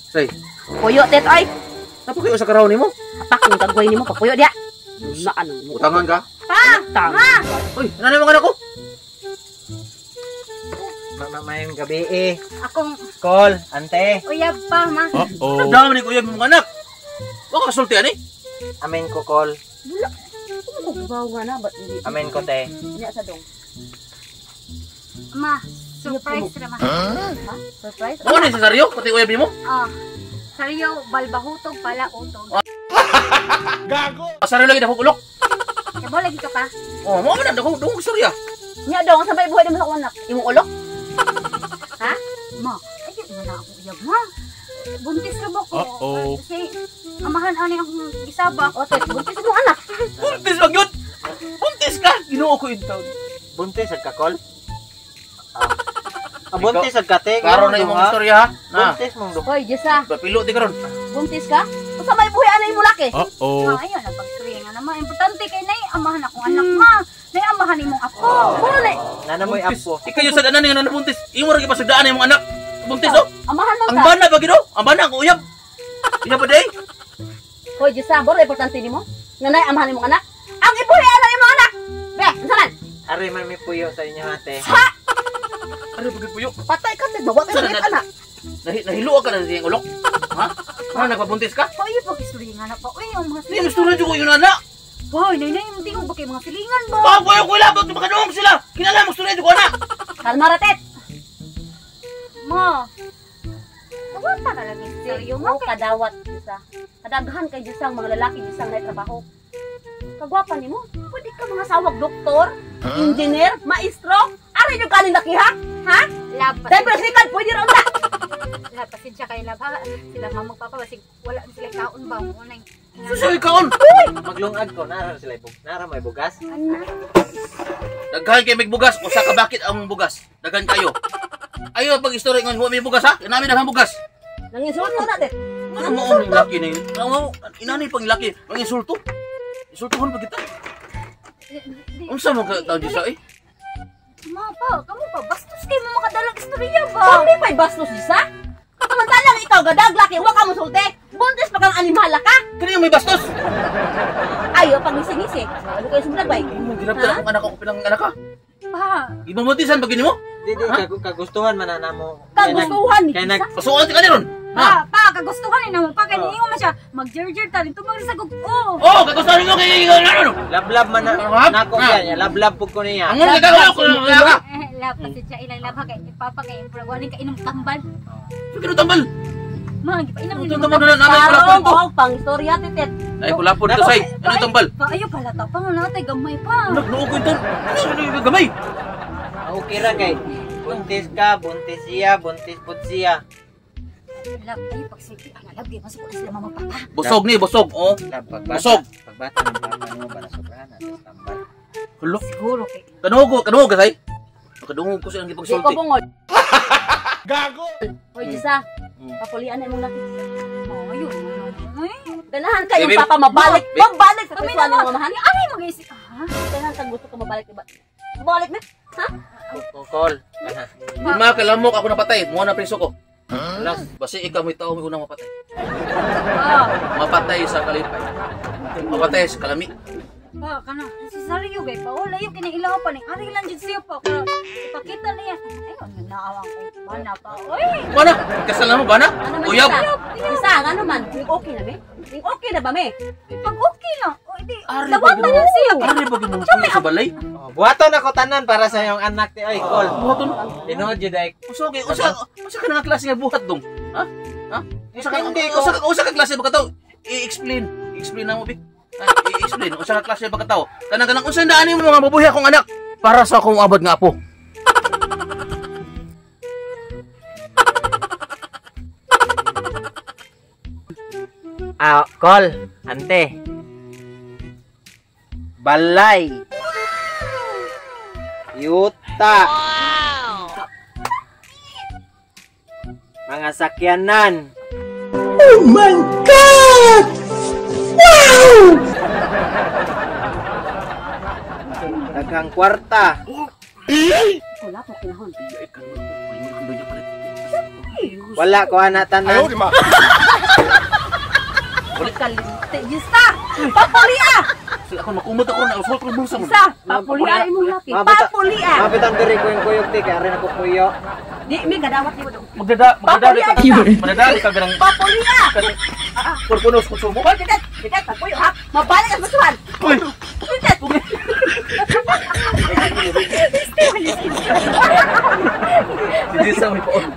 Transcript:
Say, Puyo, tet, ay. tapos kayo sa karaw ni mo? Apak, yung kagway ni mo, papuyo dia. Na ano mo? Utangan ka? Pa! Tama! Uy, nanay mga anak ko? Mayong gabi eh. Akong Call, ante. uyab pa, ma. Ang dami ni kuya mga anak. Huwag ka kasultihan eh. Amen ko, call. Wala. Ano ko bawa nga na, ba't hindi? Amen ko, te. Hindi sa dong. Ma, surprise ra ma. Ha? Surprise? Ano na sa saryo? Pati kuya mo? Ah. Saryo, balbahutog pala utog. Saryo lagi na kukulok. Yabo lagi ka pa. Oh, mo man ako dong istorya. Nya dong, sabay buhay naman sa anak. Imong ulok? Ha? Ma, ay di mo na ako uyab, ma. Buntis ra ba ko? Kasi amahan ani akong gisabak. O, tet, buntis imong anak. Buntis lang yun. Buntis ka. Ginoo ko yung taon. Buntis sa call. Buntis sa kate. Karon na imong istorya ha. Na. Buntis mong duha. Hoy, Jessa, Papilo di karon. buntis ka? O, sabay buhay anay mo laki? Ma, ayun ang pagsuya nga naman. Importante kay nay amahan akong anak, ma. Nay amahan imong ako. Puro na. Nanamoy apo. Ikayo sa danan nga nabuntis. Imo ra gipasagdaan imong anak. Buntis oh. Amahan mo Ang ka. bana ba gido? Ang bana ko uyab. Iya pa day. Hoy, Jessa, boro importante nimo. Nanay amahan imong anak. Ang ibuhay anay imong anak. Be, unsaman? Ari man may puyo sa inyo, ate. Ano pagit puyo? Patay ka, tet, bawa ka Saan sa na- anak. Nahilo ka na sa ulok. Ha? Ha nagpabuntis ka? Pa iyo pagisuya nga na pa. Uy, ang mga Di silingan. gusto na jud ko yun anak. Hoy, nay nay, hindi ko ba kay mga silingan ba? Bago yung kulabot makadungog sila. Kinala mo gusto na jud ko anak. Kalma ra, tet. Ma. Tawag pa ka lang yung seryo, ma. Mo kadawat, Jessa. Kadaghan kay Jessa ang mga lalaki Jessa na trabaho. Kagwapa nimo. Pwede ka mga sawag doktor, engineer, maestro. Ari yung kanin laki ha? Ha? Lab pa. Dahil sikat, pwede rin na. Lab pasensya kay lab ha. Sila mamang papa basig wala na sila kaon ba mo nang. Susoy kaon. Maglungag ko, nara sila nara may bugas. Daghan kay may bugas. Usa ka bakit ang bugas? Daghan kayo. Ayo pag istorya ngon may bugas ha. Inami na bugas. Nanginsulto na, tet. Ano mo ang laki ni? Ano inani pang laki? Ang insulto. Insultuhon pa kita. Unsa mo ka taw sa eh? Ma pa, kamu pa bastos kay mo makadalang istorya ba? Sabi pa'y bastos, Jessa. Samantalang ikaw, gadag laki, huwag ka musulti. Buntis pa kang animala ka. Kani may bastos. Ayaw, pag ngisi-ngisi. Ano kayo sa bay? Mo ginabta akong anak ko pinang anak ka. Pa. Ibamutisan pag mo? Di kagustuhan man na mo. Kagustuhan ni Kay Jessa. nag Pasuon ti kaniron. Ha? Pa, kagustuhan ni namo pa kay niingon man siya. Mag-jerjer ta dito magsagog ko. Oh, kagustuhan mo kay ano? lablab man na nako yan. Lablab pug ko niya. Ang mga kagawa ko ka. Lab pasensya ilang lab ha kay papa kay pagwani ka inom tambal. Kino tambal. Ma, ipainom Ito ni tambal na namin ko lapon Parang to. ko, pang istorya, titet. Ay ko lapon to say. Ano tambal? Pa ayo pala ta pa natay gamay pa. Nagluog ko ito. Ano gamay? Okay ra kay. Buntis ka, buntis siya, buntis pud siya. Lab ayo pagsigi ana lab gyud masuk sila mama papa. Busog ni, busog. Oh. Busog. Pagbata ng papa mo para sobrahan at tambal. Hulo. Siguro kay Kanuhog ka say. Kadungog ko sa ang Di ko gipagsulti. bungod. Gago. Hoy, Jessa. Hmm. Papulian na mong laki. oh ayun. Ay, Ganahan ka yung Babe, papa mabalik. babe. Mabalik sa kami kasuan na ng mo. mamahan. Ari mag-isip. Ha? Ganahan ka gusto ka mabalik, diba? Mabalik na. Ha? Call. Makalamok ako napatay. Mo na preso ko. Last. Basi ikaw may tao may unang mapatay. Ah, Mapatay sa kalipay. Mapatay sa kalami. pa kana si Sario gay pa wala yung kinailaw pa ni. Ari lang jud siya pa. Para ipakita niya. Ayun naawang ko. Bana pa. Oy. Bana, kasal mo bana? Ano man, Uyab. Jessa? Jessa, ano man? Ning okay na, be? Ning okay na ba, me? Pag okay lang. O di. Ari Lawatan ba na siya. Ari ba gimo sa balay? Buhaton ako tanan para sa iyong anak ti. Ay, call. Buhaton. Tinuod jud ay. Usa ka nga klase nga buhat dong. Ha? Ha? Hindi ko. Usa ka klase ba ka tao? I-explain na mo bi. I-explain usa ka klase ba ka tao? Kanang unsa daan mo mga mabuhi akong anak para sa akong abad nga apo. Call. Ante. Balay. Yuta. Mga sakyanan. Oh my God! Wow! Daghang kwarta. Wala po kinahon. Wala ko ana tanan. Kalinte, Gisa! Papulia! Sila ako makumot ako na usol ko bulsa mo. Gisa! Papulia mo laki. Papulia! Mabit ang diri ko yung kuyog ti kay ari na ko puyo. Di, may gadawat ni mo doon. Magdadali ka. Magdadali ka ganang Papulia! purpunos ko sumo. Hoy, kitet! Kitet, pagpuyo ha! Mabalik ang basuhan! Uy. Kitet! Hindi sa may poon.